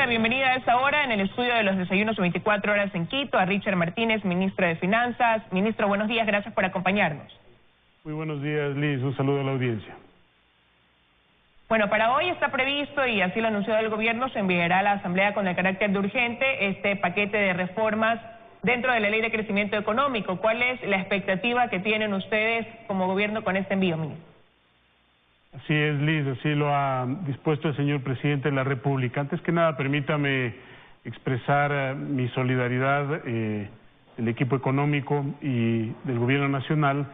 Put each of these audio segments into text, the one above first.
bienvenida a esta hora en el estudio de los desayunos 24 horas en Quito a Richard Martínez, ministro de Finanzas. Ministro, buenos días, gracias por acompañarnos. Muy buenos días, Liz, un saludo a la audiencia. Bueno, para hoy está previsto, y así lo anunció el gobierno, se enviará a la Asamblea con el carácter de urgente este paquete de reformas dentro de la Ley de Crecimiento Económico. ¿Cuál es la expectativa que tienen ustedes como gobierno con este envío, ministro? Así es, Liz, así lo ha dispuesto el señor presidente de la República. Antes que nada, permítame expresar mi solidaridad del equipo económico y del gobierno nacional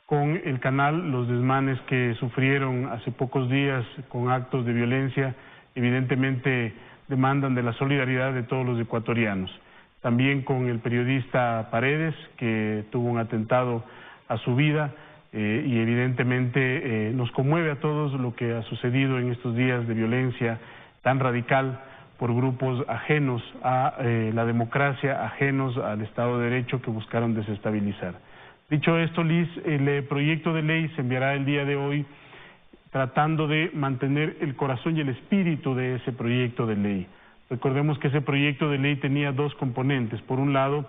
con el canal, los desmanes que sufrieron hace pocos días con actos de violencia, evidentemente demandan de la solidaridad de todos los ecuatorianos. También con el periodista Paredes, que tuvo un atentado a su vida, y evidentemente nos conmueve a todos lo que ha sucedido en estos días de violencia tan radical por grupos ajenos a la democracia, ajenos al Estado de Derecho, que buscaron desestabilizar. Dicho esto, Liz, el proyecto de ley se enviará el día de hoy tratando de mantener el corazón y el espíritu de ese proyecto de ley. Recordemos que ese proyecto de ley tenía dos componentes. Por un lado,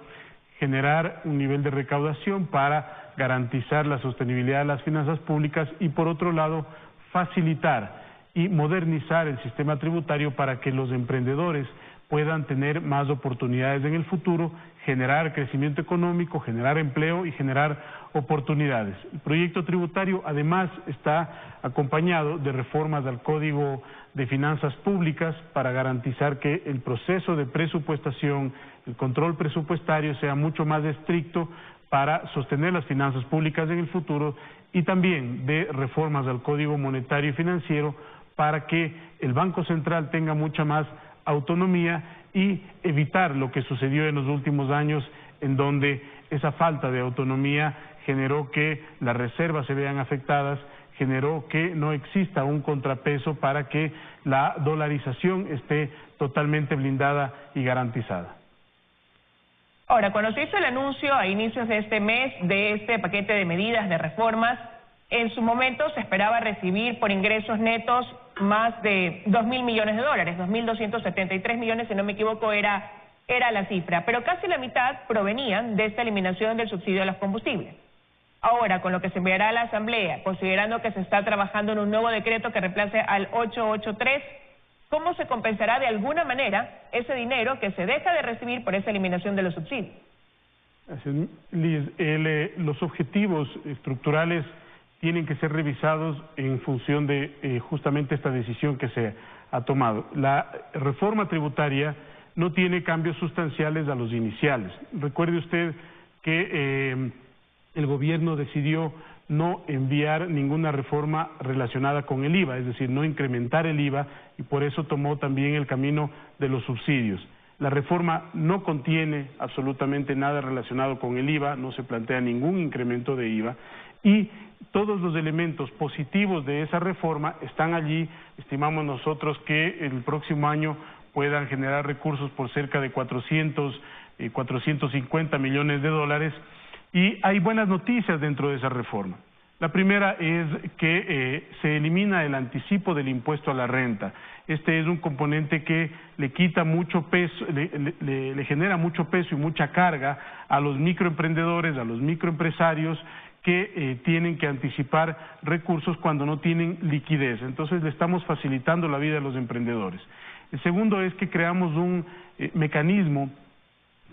generar un nivel de recaudación para garantizar la sostenibilidad de las finanzas públicas y, por otro lado, facilitar y modernizar el sistema tributario para que los emprendedores puedan tener más oportunidades en el futuro, generar crecimiento económico, generar empleo y generar oportunidades. El proyecto tributario además está acompañado de reformas al Código de Finanzas Públicas para garantizar que el proceso de presupuestación, el control presupuestario sea mucho más estricto para sostener las finanzas públicas en el futuro, y también de reformas al Código Monetario y Financiero para que el Banco Central tenga mucha más autonomía y evitar lo que sucedió en los últimos años, en donde esa falta de autonomía generó que las reservas se vean afectadas, generó que no exista un contrapeso para que la dolarización esté totalmente blindada y garantizada. Ahora, cuando se hizo el anuncio a inicios de este mes de este paquete de medidas, de reformas, en su momento se esperaba recibir por ingresos netos más de 2.000 millones de dólares, 2.273 millones, si no me equivoco, era la cifra, pero casi la mitad provenían de esta eliminación del subsidio a los combustibles. Ahora, con lo que se enviará a la Asamblea, considerando que se está trabajando en un nuevo decreto que reemplace al 883, ¿cómo se compensará de alguna manera ese dinero que se deja de recibir por esa eliminación de los subsidios? Liz, los objetivos estructurales tienen que ser revisados en función de justamente esta decisión que se ha tomado. La reforma tributaria no tiene cambios sustanciales a los iniciales. Recuerde usted que el gobierno decidió no enviar ninguna reforma relacionada con el IVA, es decir, no incrementar el IVA, y por eso tomó también el camino de los subsidios. La reforma no contiene absolutamente nada relacionado con el IVA, no se plantea ningún incremento de IVA, y todos los elementos positivos de esa reforma están allí. Estimamos nosotros que el próximo año puedan generar recursos por cerca de 450 millones de dólares, y hay buenas noticias dentro de esa reforma. La primera es que se elimina el anticipo del impuesto a la renta. Este es un componente que le quita mucho peso, le genera mucho peso y mucha carga a los microemprendedores, a los microempresarios que tienen que anticipar recursos cuando no tienen liquidez. Entonces le estamos facilitando la vida a los emprendedores. El segundo es que creamos un mecanismo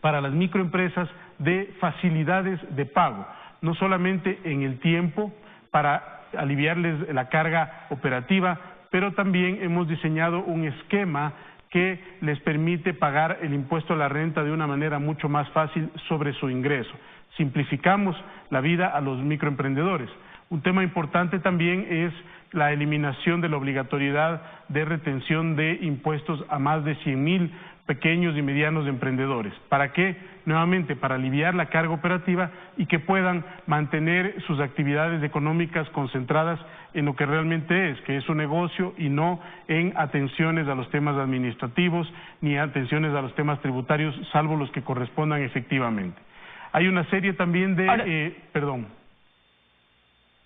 para las microempresas de facilidades de pago, no solamente en el tiempo para aliviarles la carga operativa, pero también hemos diseñado un esquema que les permite pagar el impuesto a la renta de una manera mucho más fácil sobre su ingreso. Simplificamos la vida a los microemprendedores. Un tema importante también es la eliminación de la obligatoriedad de retención de impuestos a más de 100.000 pequeños y medianos emprendedores. ¿Para qué? Nuevamente, para aliviar la carga operativa y que puedan mantener sus actividades económicas concentradas en lo que realmente es, que es un negocio, y no en atenciones a los temas administrativos ni atenciones a los temas tributarios, salvo los que correspondan efectivamente. Hay una serie también de... perdón.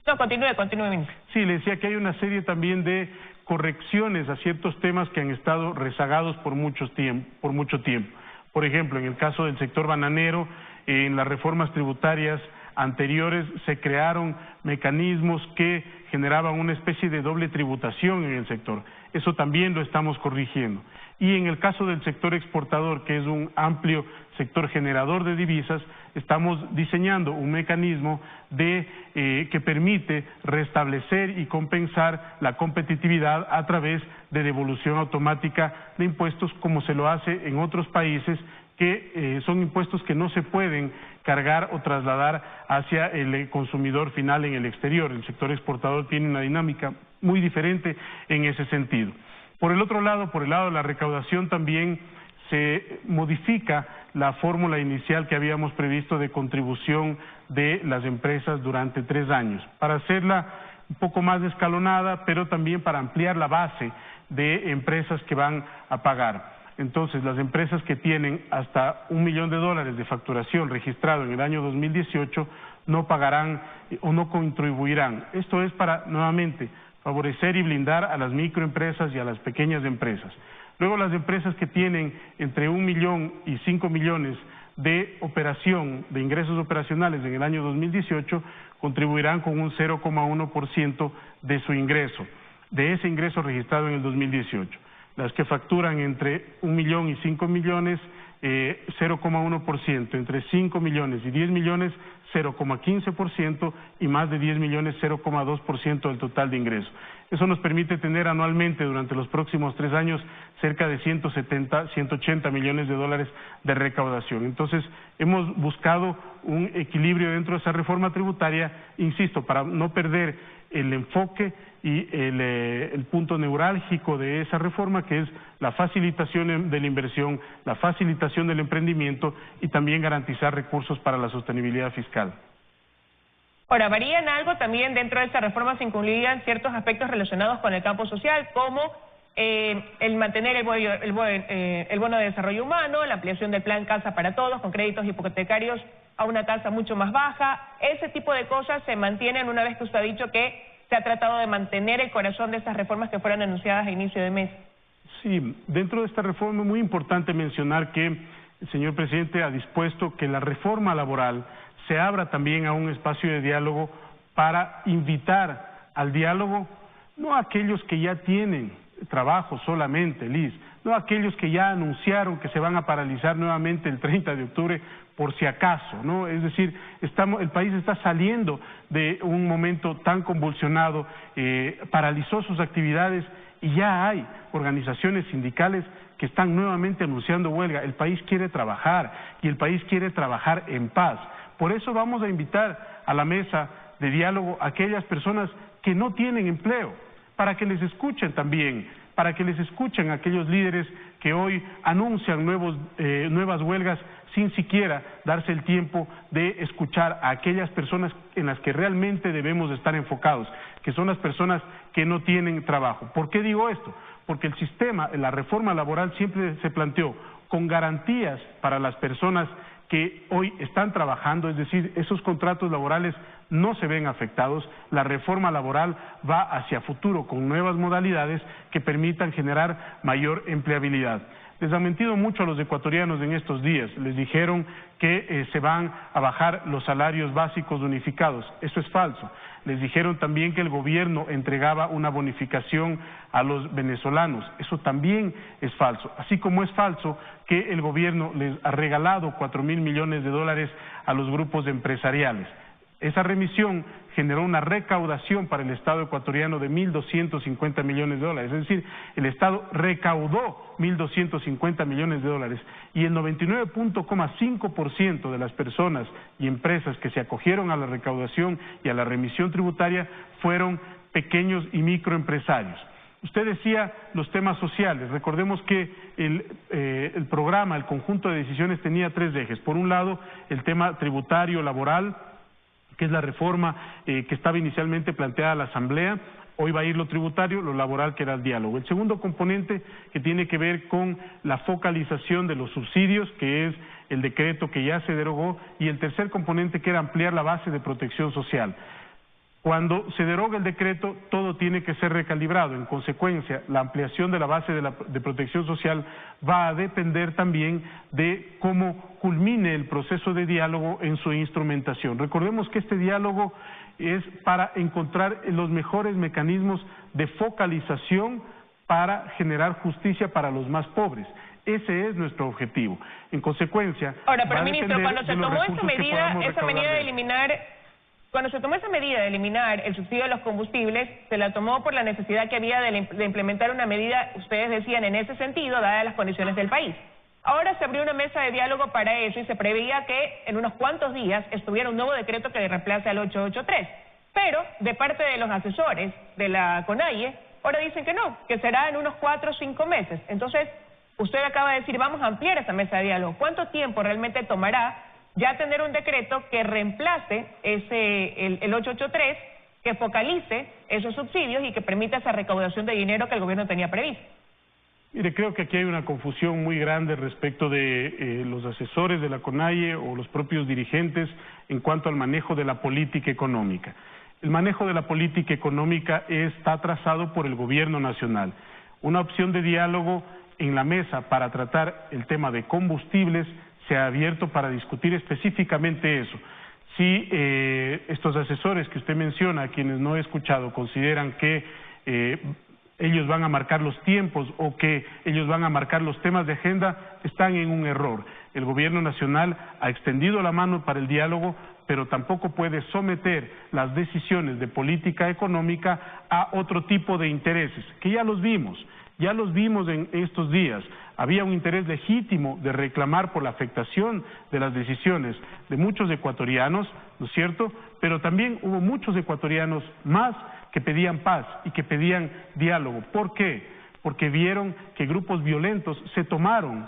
No, continúe, ministro. Sí, le decía que hay una serie también de correcciones a ciertos temas que han estado rezagados por mucho tiempo. Por ejemplo, en el caso del sector bananero, en las reformas tributarias anteriores se crearon mecanismos que generaban una especie de doble tributación en el sector. Eso también lo estamos corrigiendo. Y en el caso del sector exportador, que es un amplio sector generador de divisas, estamos diseñando un mecanismo que permite restablecer y compensar la competitividad a través de devolución automática de impuestos, como se lo hace en otros países, que son impuestos que no se pueden cargar o trasladar hacia el consumidor final en el exterior. El sector exportador tiene una dinámica muy diferente en ese sentido. Por el otro lado, por el lado de la recaudación, también se modifica la fórmula inicial que habíamos previsto de contribución de las empresas durante 3 años, para hacerla un poco más escalonada, pero también para ampliar la base de empresas que van a pagar. Entonces, las empresas que tienen hasta $1 millón de facturación registrado en el año 2018 no pagarán o no contribuirán. Esto es para, nuevamente, favorecer y blindar a las microempresas y a las pequeñas empresas. Luego, las empresas que tienen entre 1 millón y 5 millones de operación, de ingresos operacionales en el año 2018, contribuirán con un 0,1% de su ingreso, de ese ingreso registrado en el 2018. Las que facturan entre 1 millón y 5 millones, 0,1%, entre 5 millones y 10 millones, 0,15%, y más de 10 millones, 0,2% del total de ingresos. Eso nos permite tener anualmente durante los próximos 3 años cerca de 170, 180 millones de dólares de recaudación. Entonces, hemos buscado un equilibrio dentro de esa reforma tributaria, insisto, para no perder el enfoque y el punto neurálgico de esa reforma, que es la facilitación de la inversión, la facilitación del emprendimiento y también garantizar recursos para la sostenibilidad fiscal. Ahora, ¿varía en algo también dentro de esta reforma? Se incluirían ciertos aspectos relacionados con el campo social, como el mantener el bono de desarrollo humano, la ampliación del plan Casa para Todos, con créditos hipotecarios a una tasa mucho más baja. Ese tipo de cosas se mantienen una vez que usted ha dicho que se ha tratado de mantener el corazón de estas reformas que fueron anunciadas a inicio de mes. Sí, dentro de esta reforma es muy importante mencionar que el señor presidente ha dispuesto que la reforma laboral se abra también a un espacio de diálogo para invitar al diálogo no a aquellos que ya tienen trabajo solamente, Liz, no a aquellos que ya anunciaron que se van a paralizar nuevamente el 30 de octubre por si acaso, ¿no? Es decir, el país está saliendo de un momento tan convulsionado, paralizó sus actividades y ya hay organizaciones sindicales que están nuevamente anunciando huelga. El país quiere trabajar y el país quiere trabajar en paz. Por eso vamos a invitar a la mesa de diálogo a aquellas personas que no tienen empleo, para que les escuchen también, para que les escuchen a aquellos líderes que hoy anuncian nuevas huelgas sin siquiera darse el tiempo de escuchar a aquellas personas en las que realmente debemos estar enfocados, que son las personas que no tienen trabajo. ¿Por qué digo esto? Porque el sistema, la reforma laboral siempre se planteó con garantías para las personas que hoy están trabajando, es decir, esos contratos laborales no se ven afectados. La reforma laboral va hacia futuro con nuevas modalidades que permitan generar mayor empleabilidad. Les han mentido mucho a los ecuatorianos en estos días. Les dijeron que se van a bajar los salarios básicos unificados. Eso es falso. Les dijeron también que el gobierno entregaba una bonificación a los venezolanos. Eso también es falso. Así como es falso que el gobierno les ha regalado $4.000 millones a los grupos empresariales. Esa remisión generó una recaudación para el Estado ecuatoriano de $1.250 millones, es decir, el Estado recaudó $1.250 millones y el 99.5% de las personas y empresas que se acogieron a la recaudación y a la remisión tributaria fueron pequeños y microempresarios. Usted decía los temas sociales. Recordemos que el programa, el conjunto de decisiones tenía 3 ejes. Por un lado, el tema tributario, laboral, que es la reforma que estaba inicialmente planteada a la Asamblea. Hoy va a ir lo tributario, lo laboral, que era el diálogo. El segundo componente, que tiene que ver con la focalización de los subsidios, que es el decreto que ya se derogó, y el tercer componente, que era ampliar la base de protección social. Cuando se deroga el decreto, todo tiene que ser recalibrado. En consecuencia, la ampliación de la base de protección social va a depender también de cómo culmine el proceso de diálogo en su instrumentación. Recordemos que este diálogo es para encontrar los mejores mecanismos de focalización para generar justicia para los más pobres. Ese es nuestro objetivo. En consecuencia, ahora, pero ministro, cuando se tomó esa medida de eliminar... Cuando se tomó esa medida de eliminar el subsidio de los combustibles, se la tomó por la necesidad que había de implementar una medida, ustedes decían, en ese sentido, dadas las condiciones del país. Ahora se abrió una mesa de diálogo para eso y se preveía que en unos cuantos días estuviera un nuevo decreto que reemplace al 883. Pero, de parte de los asesores de la CONAIE, ahora dicen que no, que será en unos 4 o 5 meses. Entonces, usted acaba de decir, vamos a ampliar esa mesa de diálogo. ¿Cuánto tiempo realmente tomará ya tener un decreto que reemplace el 883, que focalice esos subsidios y que permita esa recaudación de dinero que el gobierno tenía previsto? Mire, creo que aquí hay una confusión muy grande respecto de los asesores de la CONAIE o los propios dirigentes en cuanto al manejo de la política económica. El manejo de la política económica está trazado por el gobierno nacional. Una opción de diálogo en la mesa para tratar el tema de combustibles se ha abierto para discutir específicamente eso. Si estos asesores que usted menciona, a quienes no he escuchado, consideran que ellos van a marcar los tiempos o que ellos van a marcar los temas de agenda, están en un error. El gobierno nacional ha extendido la mano para el diálogo, pero tampoco puede someter las decisiones de política económica a otro tipo de intereses, que ya los vimos en estos días. Había un interés legítimo de reclamar por la afectación de las decisiones de muchos ecuatorianos, ¿no es cierto? Pero también hubo muchos ecuatorianos más que pedían paz y que pedían diálogo. ¿Por qué? Porque vieron que grupos violentos se tomaron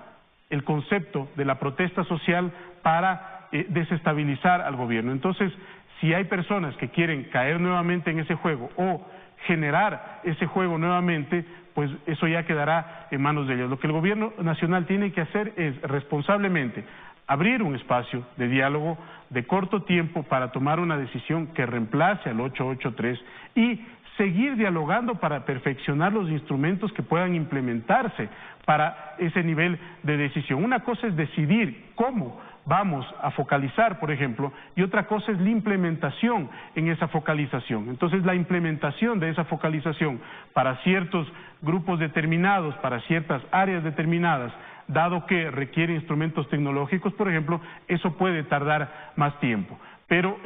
el concepto de la protesta social para desestabilizar al gobierno. Entonces, si hay personas que quieren caer nuevamente en ese juego o generar ese juego nuevamente, pues eso ya quedará en manos de ellos. Lo que el gobierno nacional tiene que hacer es responsablemente abrir un espacio de diálogo de corto tiempo para tomar una decisión que reemplace al 883 y seguir dialogando para perfeccionar los instrumentos que puedan implementarse para ese nivel de decisión. Una cosa es decidir cómo vamos a focalizar, por ejemplo, y otra cosa es la implementación en esa focalización. Entonces, la implementación de esa focalización para ciertos grupos determinados, para ciertas áreas determinadas, dado que requiere instrumentos tecnológicos, por ejemplo, eso puede tardar más tiempo. Pero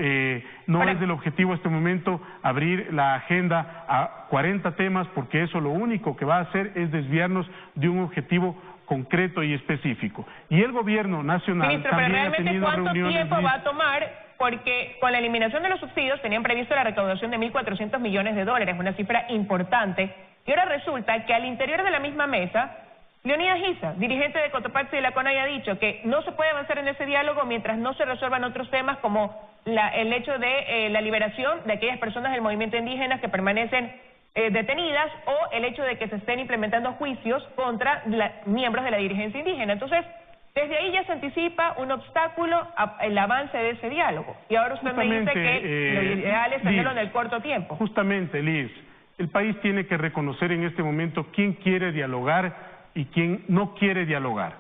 no es del objetivo a este momento abrir la agenda a 40 temas, porque eso lo único que va a hacer es desviarnos de un objetivo concreto y específico. Y el gobierno nacional también ha tenido reuniones... ¿Cuánto tiempo va a tomar? Porque con la eliminación de los subsidios tenían previsto la recaudación de 1.400 millones de dólares, una cifra importante, y ahora resulta que al interior de la misma mesa, Leonidas Giza, dirigente de Cotopaxi y de la CONAIE, ha dicho que no se puede avanzar en ese diálogo mientras no se resuelvan otros temas como el hecho de la liberación de aquellas personas del movimiento indígena que permanecen detenidas o el hecho de que se estén implementando juicios contra miembros de la dirigencia indígena. Entonces, desde ahí ya se anticipa un obstáculo al avance de ese diálogo. Y ahora usted me dice que lo ideal es hacerlo en el corto tiempo. Justamente, Liz, el país tiene que reconocer en este momento quién quiere dialogar y quién no quiere dialogar.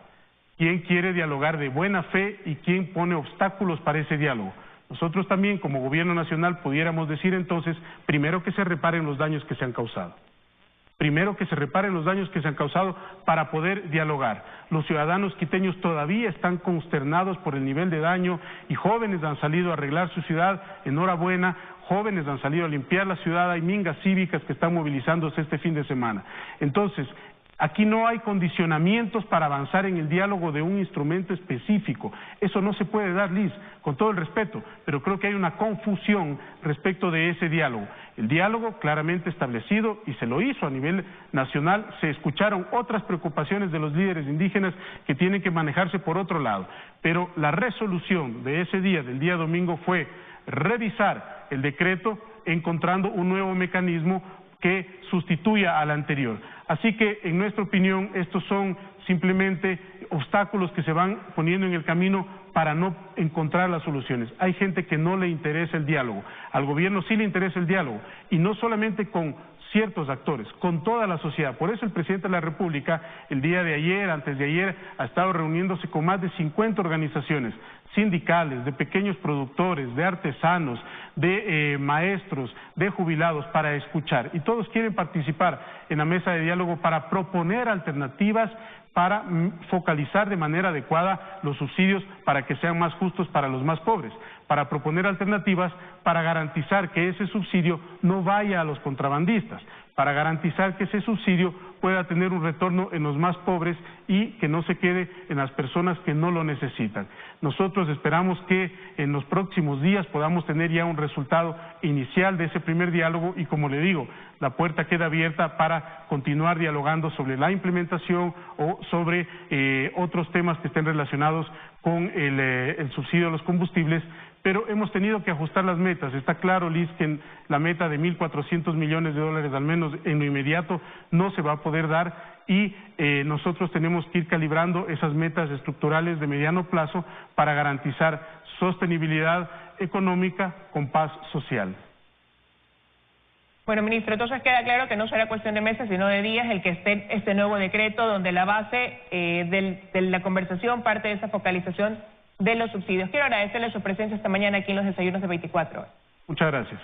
Quién quiere dialogar de buena fe y quién pone obstáculos para ese diálogo. Nosotros también, como gobierno nacional, pudiéramos decir entonces, primero que se reparen los daños que se han causado. Primero que se reparen los daños que se han causado para poder dialogar. Los ciudadanos quiteños todavía están consternados por el nivel de daño y jóvenes han salido a arreglar su ciudad, enhorabuena, jóvenes han salido a limpiar la ciudad, hay mingas cívicas que están movilizándose este fin de semana. Entonces, aquí no hay condicionamientos para avanzar en el diálogo de un instrumento específico. Eso no se puede dar, Liz, con todo el respeto, pero creo que hay una confusión respecto de ese diálogo. El diálogo claramente establecido y se lo hizo a nivel nacional, se escucharon otras preocupaciones de los líderes indígenas que tienen que manejarse por otro lado, pero la resolución de ese día, del día domingo, fue revisar el decreto encontrando un nuevo mecanismo que sustituya a la anterior. Así que, en nuestra opinión, estos son simplemente obstáculos que se van poniendo en el camino para no encontrar las soluciones. Hay gente que no le interesa el diálogo, al gobierno sí le interesa el diálogo, y no solamente con ciertos actores, con toda la sociedad. Por eso el presidente de la República, el día de ayer, antes de ayer, ha estado reuniéndose con más de 50 organizaciones sindicales, de pequeños productores, de artesanos, de maestros, de jubilados, para escuchar. Y todos quieren participar en la mesa de diálogo para proponer alternativas, para focalizar de manera adecuada los subsidios para que sean más justos para los más pobres, para proponer alternativas para garantizar que ese subsidio no vaya a los contrabandistas, para garantizar que ese subsidio pueda tener un retorno en los más pobres y que no se quede en las personas que no lo necesitan. Nosotros esperamos que en los próximos días podamos tener ya un resultado inicial de ese primer diálogo y, como le digo, la puerta queda abierta para continuar dialogando sobre la implementación o sobre otros temas que estén relacionados con el subsidio a los combustibles, pero hemos tenido que ajustar las metas. Está claro, Liz, que la meta de 1.400 millones de dólares, al menos en lo inmediato, no se va a poder dar y nosotros tenemos que ir calibrando esas metas estructurales de mediano plazo para garantizar sostenibilidad económica con paz social. Bueno, ministro, entonces queda claro que no será cuestión de meses, sino de días el que esté este nuevo decreto donde la base de la conversación parte de esa focalización de los subsidios. Quiero agradecerle su presencia esta mañana aquí en los desayunos de 24 horas. Muchas gracias.